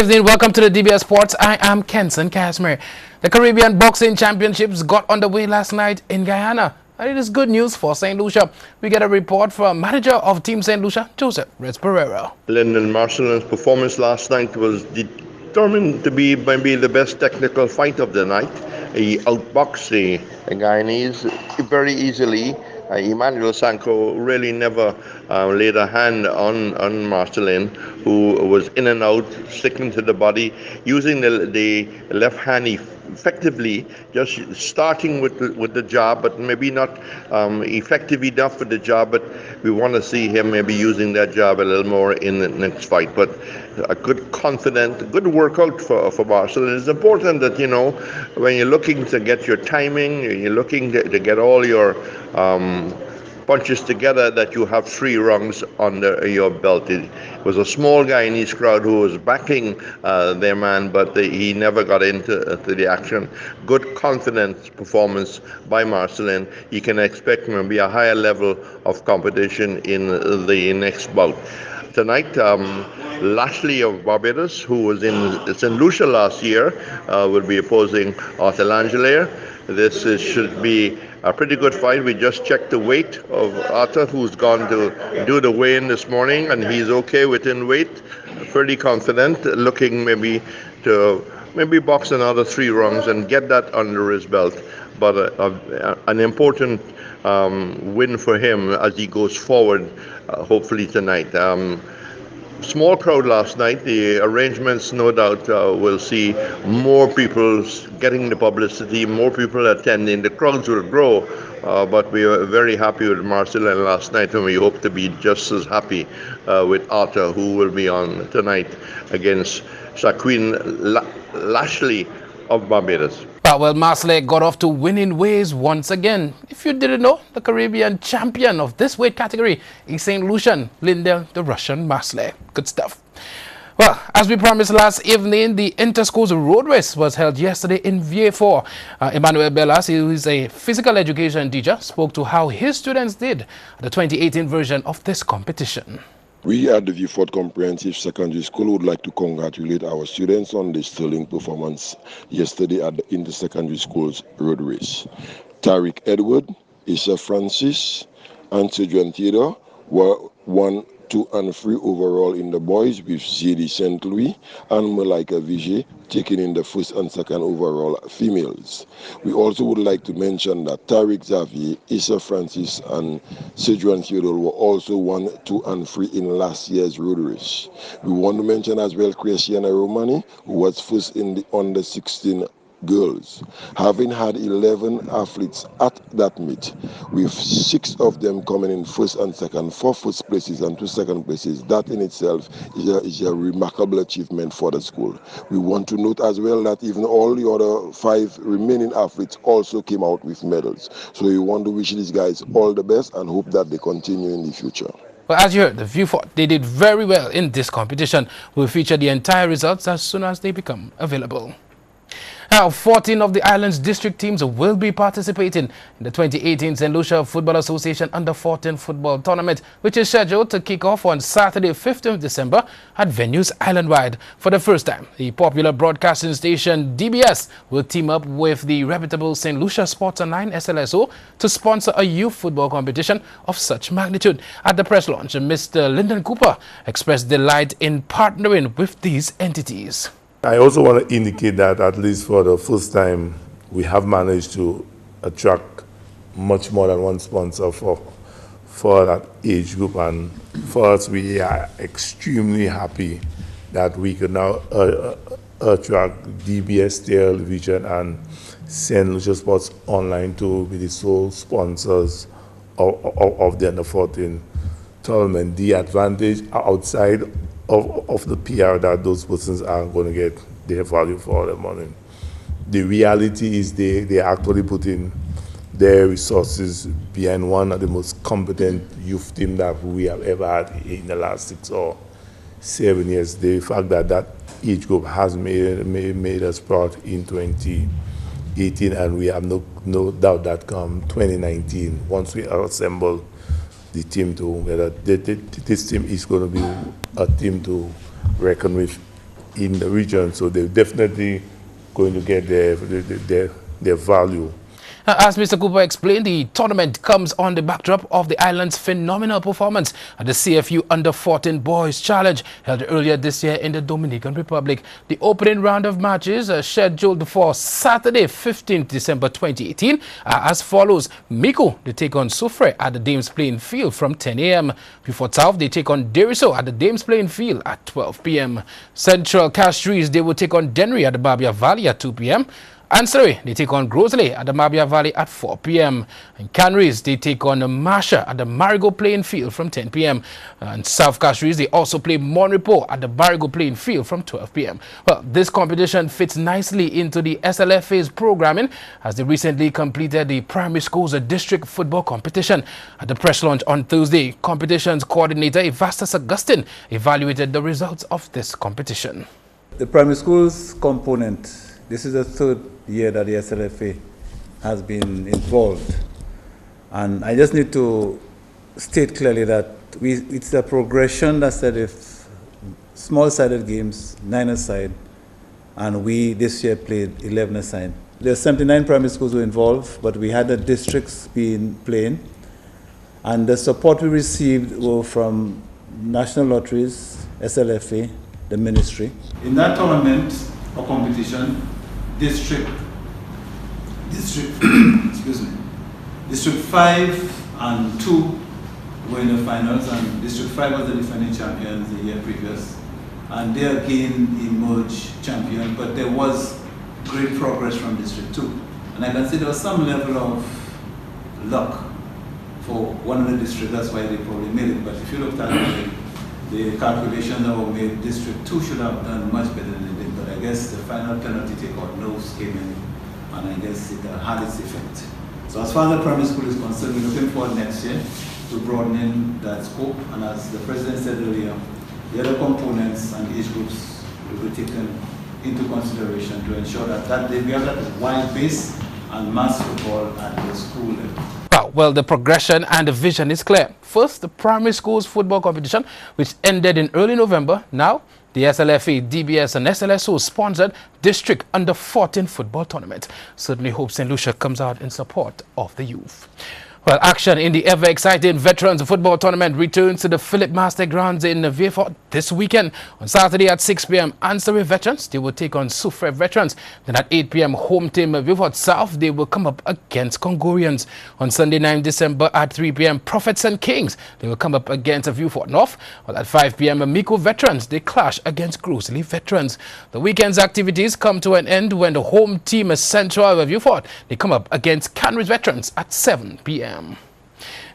evening, welcome to the DBS Sports. I am Kenson Casimir. The Caribbean Boxing Championships got underway last night in Guyana. And it is good news for St. Lucia. We get a report from manager of Team St. Lucia, Joseph Reds Pereira. Lyndon Marcelin's performance last night was determined to be maybe the best technical fight of the night. He outboxed the Guyanese very easily. Emmanuel Sanko really never laid a hand on Marcelin, who was in and out, sticking to the body, using the left hand effectively, just starting with the jab, but maybe not effective enough with the jab. But we want to see him maybe using that jab a little more in the next fight. But a good, confident, good workout for Marcelin. It's important that, you know, when you're looking to get your timing, you're looking to get all your punches together, that you have 3 rounds under your belt. It was a small Guyanese crowd who was backing their man, but he never got into the action. Good, confident performance by Marcelin. You can expect maybe a higher level of competition in the next bout. Tonight, Lashley of Barbados, who was in St. Lucia last year, will be opposing Arthur Langelier. This should be a pretty good fight. We just checked the weight of Arthur, who's gone to do the weigh-in this morning, and he's okay within weight. Pretty confident, looking maybe to box another 3 rounds and get that under his belt. But an important win for him as he goes forward, hopefully tonight. Small crowd last night. The arrangements, no doubt, will see more people getting the publicity, more people attending. The crowds will grow, but we were very happy with Marcelin last night, and we hope to be just as happy with Arthur, who will be on tonight against Shaquin Lashley of Barbados. Well, Marcelin got off to winning ways once again. If you didn't know, the Caribbean champion of this weight category is St. Lucian, Lyndon the Russian Marcelin. Good stuff. Well, as we promised last evening, the Inter-Schools Road Race was held yesterday in Vieux-Fort. Emmanuel Bellas, who is a physical education teacher, spoke to how his students did at the 2018 version of this competition. We at the Vieux-Fort Comprehensive Secondary School would like to congratulate our students on the sterling performance yesterday at the Inter-Secondary Schools Road Race. Tariq Edward, Issa Francis, and Sidran Theodore were 1, 2, and 3 overall in the boys, with Zadie St. Louis and Malika Vijay taking in the 1st and 2nd overall females. We also would like to mention that Tariq Xavier, Issa Francis, and Sidran Theodore were also 1, 2, and 3 in last year's road race. We want to mention as well Cristiana Romani, who was 1st in the under 16 girls, having had 11 athletes at that meet, with 6 of them coming in 1st and 2nd, 4 1st places and 2 2nd places. That in itself is a remarkable achievement for the school. We want to note as well that even all the other 5 remaining athletes also came out with medals. So we want to wish these guys all the best and hope that they continue in the future. Well, as you heard, the Vieux-Fort, they did very well in this competition. We'll feature the entire results as soon as they become available. Now, 14 of the island's district teams will be participating in the 2018 St. Lucia Football Association Under-14 Football Tournament, which is scheduled to kick off on Saturday, 15th December at venues island-wide. For the first time, the popular broadcasting station DBS will team up with the reputable St. Lucia Sports Online SLSO to sponsor a youth football competition of such magnitude. At the press launch, Mr. Lyndon Cooper expressed delight in partnering with these entities. I also want to indicate that at least for the first time, we have managed to attract much more than one sponsor for that age group. And for us, we are extremely happy that we could now attract DBS Television and St. Lucia Sports Online to be the sole sponsors of the Under-14 tournament. The advantage outside of the PR that those persons are going to get their value for their money. The reality is they actually put in their resources behind one of the most competent youth team that we have ever had in the last 6 or 7 years. The fact that that age group has made us proud in 2018, and we have no doubt that come 2019, once we assemble the team together, this team is going to be a team to reckon with in the region, so they're definitely going to get their value. As Mr. Cooper explained, the tournament comes on the backdrop of the island's phenomenal performance at the CFU Under-14 Boys Challenge held earlier this year in the Dominican Republic. The opening round of matches scheduled for Saturday, 15th December 2018 are as follows. Mico, they take on Soufrière at the Dames Playing Field from 10 a.m. Before South, they take on Deriso at the Dames Playing Field at 12 p.m. Central Castries, they will take on Dennery at the Babia Valley at 2 p.m. Ancillary, they take on Grosley at the Mabia Valley at 4 p.m. And Canaries, they take on Marsha at the Marigot Playing Field from 10 p.m. And South Castries, they also play Monrepo at the Marigot Playing Field from 12 p.m. Well, this competition fits nicely into the SLFA's programming as they recently completed the primary schools district football competition. At the press launch on Thursday, competitions coordinator Evastus Augustine evaluated the results of this competition. The primary schools component, this is the third year that the SLFA has been involved. And I just need to state clearly that it's a progression that said if small-sided games, 9-a-side, and we this year played 11-a-side. There are 79 primary schools were involved, but we had the districts playing. And the support we received were from National Lotteries, SLFA, the ministry. In that tournament or competition, District excuse me, District 5 and 2 were in the finals, and District 5 was the defending champions the year previous, and they again emerged champion, but there was great progress from District 2. And I can say there was some level of luck for one of the districts, that's why they probably made it. But if you looked at the calculations that were made, District 2 should have done much better than they did, but I guess the final penalty takeout nose came in, and I guess it had its effect. So as far as the primary school is concerned, we're looking forward next year to broadening that scope, and as the President said earlier, the other components and age groups will be taken into consideration to ensure that we have that wide base and mass football at the school level. Well, the progression and the vision is clear. First, the primary schools football competition, which ended in early November. Now, the SLFA, DBS and SLSO sponsored District Under-14 football tournament. Certainly hope St. Lucia comes out in support of the youth. Well, action in the ever-exciting Veterans Football Tournament returns to the Philip Master Grounds in Vieux-Fort this weekend. On Saturday at 6 p.m., Ancillary Veterans, they will take on Soufrière Veterans. Then at 8 p.m., home team Vieux-Fort South, they will come up against Congorians. On Sunday, 9 December at 3 p.m., Prophets and Kings, they will come up against Vieux-Fort North. While at 5 p.m., Mico Veterans, they clash against Grosley Veterans. The weekend's activities come to an end when the home team Central Vieux-Fort, they come up against Canaries Veterans at 7 p.m.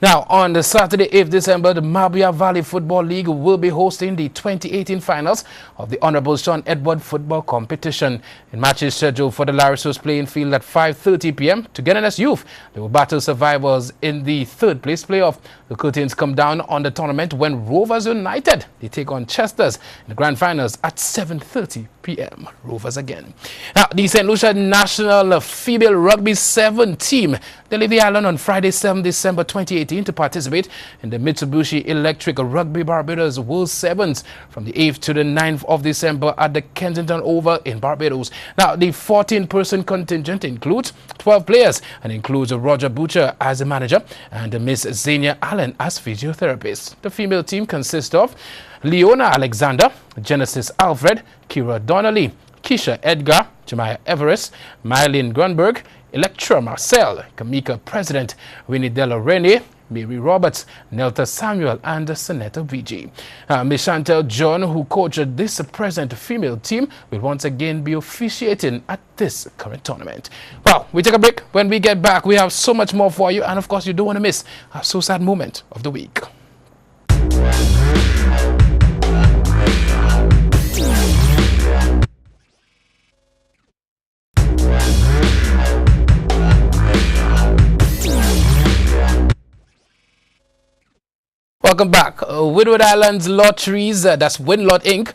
Now, on the Saturday, 8th December, the Mabia Valley Football League will be hosting the 2018 finals of the Honorable Sean Edward Football Competition. In matches scheduled for the Larisos Playing Field at 5:30 p.m. Togetherness Youth, they will battle survivors in the third place playoff. The curtains come down on the tournament when Rovers United, they take on Chesters in the grand finals at 7:30 p.m. Rovers again. Now, the St. Lucia National Female Rugby 7 team, they leave the island on Friday, 7 December 2018 to participate in the Mitsubishi Electric Rugby Barbados World Sevens from the 8th to the 9th of December at the Kensington Oval in Barbados. Now, the 14-person contingent includes 12 players and includes Roger Butcher as the manager and Miss Zania Allen as physiotherapist. The female team consists of Leona Alexander, Genesis Alfred, Kira Donnelly, Keisha Edgar, Jemiah Everest, Mylene Grunberg, Electra Marcel, Kamika President, Winnie Della Rene, Mary Roberts, Nelta Samuel, and Sonetta VG. Miss Chantel John, who coached this present female team, will once again be officiating at this current tournament. Well, we take a break. When we get back, we have so much more for you, and of course, you don't want to miss our So Sad moment of the week. Welcome back. Windward Islands Lotteries, that's Winlot Inc.,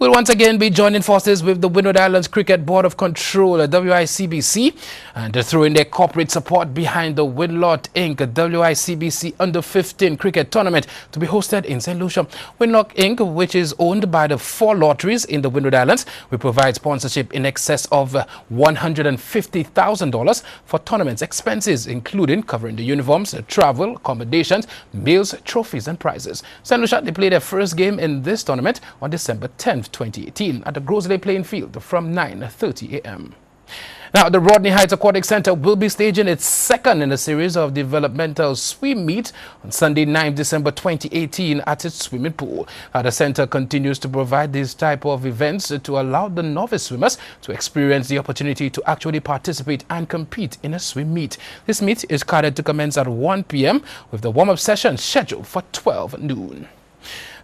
will once again be joining forces with the Windward Islands Cricket Board of Control, WICBC, and to throw in their corporate support behind the Winlock Inc. WICBC Under-15 Cricket Tournament to be hosted in St. Lucia. Winlock Inc., which is owned by the 4 lotteries in the Windward Islands, will provide sponsorship in excess of $150,000 for tournament's expenses, including covering the uniforms, travel, accommodations, meals, trophies and prizes. St. Lucia, they played their first game in this tournament on December 10th, 2018 at the Grosley playing field from 9:30 a.m. Now, the Rodney Heights Aquatic Center will be staging its second in a series of developmental swim meet on Sunday, 9 December 2018 at its swimming pool. The center continues to provide these type of events to allow the novice swimmers to experience the opportunity to actually participate and compete in a swim meet. This meet is scheduled to commence at 1 p.m. with the warm-up session scheduled for 12 noon.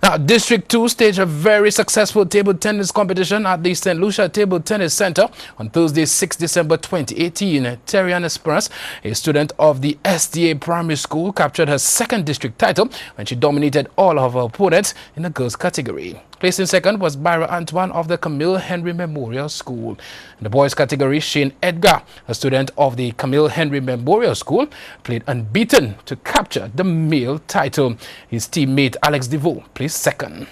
Now, District 2 staged a very successful table tennis competition at the St. Lucia Table Tennis Center on Thursday, 6 December 2018. Terrian Esperance, a student of the SDA Primary School, captured her second district title when she dominated all of her opponents in the girls category. Placing second was Byra Antoine of the Camille Henry Memorial School. In the boys category, Shane Edgar, a student of the Camille Henry Memorial School, played unbeaten to capture the male title. His teammate Alex DeVoe placed second.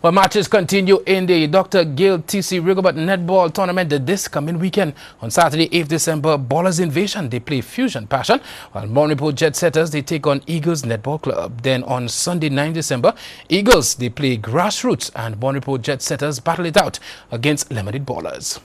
Well, matches continue in the Dr. Gail T.C. Rigobert Netball Tournament this coming weekend. On Saturday, 8th December, Ballers Invasion, they play Fusion Passion, while Monrepo Jet Setters, they take on Eagles Netball Club. Then on Sunday, 9th December, Eagles, they play Grassroots, and Monrepo Jet Setters battle it out against Lemonade Ballers.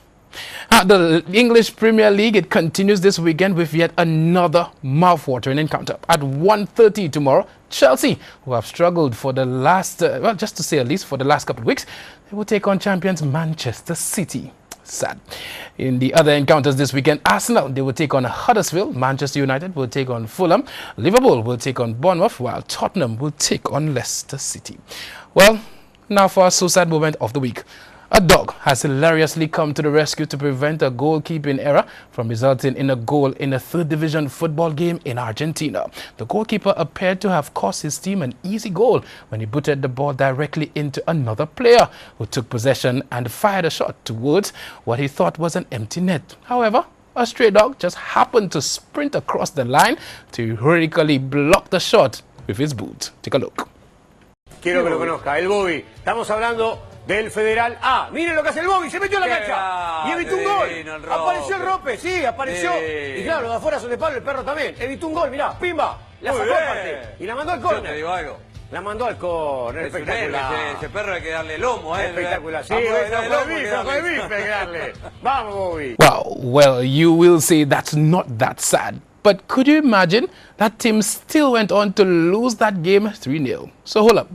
The English Premier League, it continues this weekend with yet another mouth-watering encounter. At 1:30 tomorrow, Chelsea, who have struggled for the last, well, just to say at least for the last couple of weeks, they will take on champions Manchester City. Sad. In the other encounters this weekend, Arsenal, they will take on Huddersfield, Manchester United will take on Fulham, Liverpool will take on Bournemouth, while Tottenham will take on Leicester City. Well, now for our suicide moment of the week. A dog has hilariously come to the rescue to prevent a goalkeeping error from resulting in a goal in a third division football game in Argentina. The goalkeeper appeared to have cost his team an easy goal when he booted the ball directly into another player who took possession and fired a shot towards what he thought was an empty net. However, a stray dog just happened to sprint across the line to heroically block the shot with his boot. Take a look. Quiero que lo conozca, el Bobby. Estamos hablando del Federal A. Miren lo que hace el Bobby, se metió a la cancha y evitó un gol. Apareció el Rope, sí, apareció. Y claro, los de afuera son de palo, el perro también. Evitó un gol, mirá, pimba. La sacó aparte y la mandó al córner. Yo te digo algo. La mandó al córner, espectacular. Ese perro hay que darle lomo, espectacular, sí, ojo de bife hay que darle. Vamos, Bobby. Wow, well, you will say that's not that sad. But could you imagine that team still went on to lose that game 3-0? So hold up.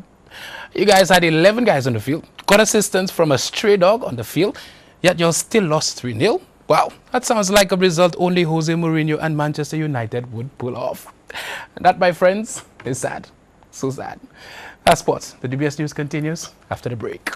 You guys had 11 guys on the field, got assistance from a stray dog on the field, yet you still lost 3-0? Wow, that sounds like a result only Jose Mourinho and Manchester United would pull off. And that, my friends, is sad. So sad. That's sports. The DBS News continues after the break.